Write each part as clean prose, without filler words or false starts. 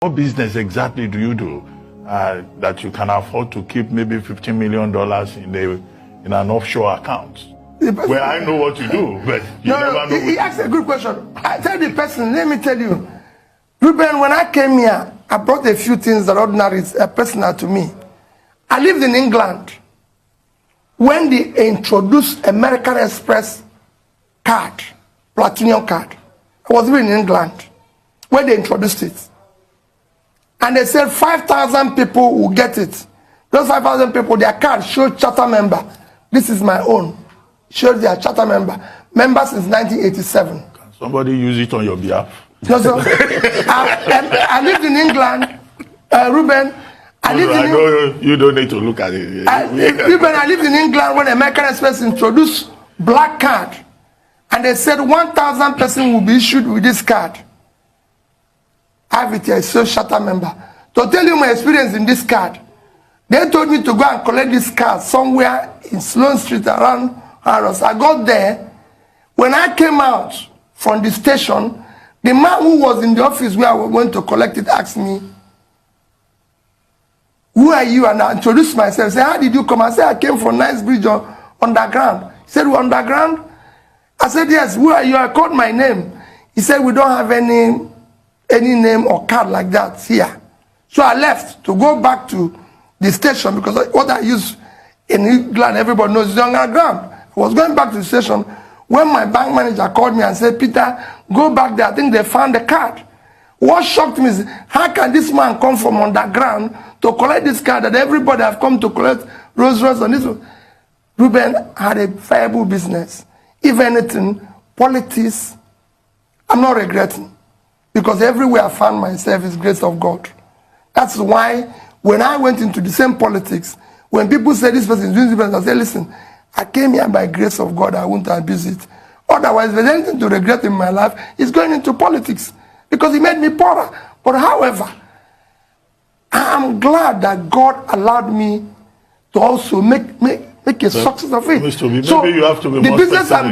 What business exactly do you do that you can afford to keep maybe $15 million in an offshore account? Well, I know what you do, but you never know. He asked a good question. I tell the person, let me tell you, Ruben, when I came here, I brought a few things that ordinary is personal to me. I lived in England when they introduced American Express card, platinum card. I was living in England when they introduced it. And they said 5,000 people will get it. Those 5,000 people, their card showed charter member. This is my own. Showed their charter member. Member since 1987. Can somebody use it on your behalf? No, so I lived in England, Ruben. You don't need to look at it. Ruben, I lived in England when American Express introduced black card. And they said 1,000 persons will be issued with this card. I have it here, so charter member. To tell you my experience in this card, they told me to go and collect this card somewhere in Sloane Street around Harrods. I got there. When I came out from the station, the man who was in the office where I was going to collect it asked me, "Who are you?" And I introduced myself. Say, "How did you come?" I said, "I came from Knightsbridge underground." He said, "We're underground?" I said, "Yes." "Who are you?" I called my name. He said, "We don't have any name or card like that here." So I left to go back to the station because what I use in England, everybody knows is underground. I was going back to the station when my bank manager called me and said, "Peter, go back there. I think they found the card." What shocked me is, how can this man come from underground to collect this card that everybody have come to collect Rolls Royce on this one? Ruben had a viable business. If anything, politics, I'm not regretting. Because everywhere I found myself is grace of God. That's why when I went into the same politics, when people say this person is doing this, I say, listen, I came here by grace of God, I won't abuse it. Otherwise, if there's anything to regret in my life, it's going into politics. Because it made me poorer. But however, I'm glad that God allowed me to also make a success of it. Mr. B, so maybe you have to be the more business specific.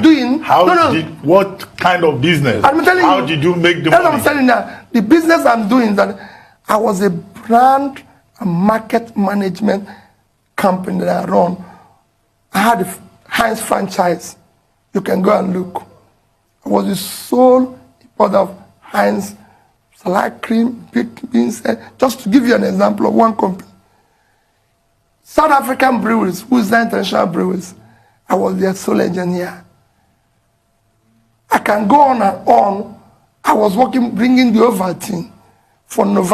I'm doing, what kind of business? I'm telling How you, did you make the that's money? what I'm telling you. The business I'm doing, that I was a brand and market management company that I run. I had a Heinz franchise. You can go and look. I was the sole importer of Heinz salad cream, baked beans. Just to give you an example of one company. South African breweries, who's the international breweries, I was their sole engineer. I can go on and on. I was working, bringing the Ovaltine for Novartis.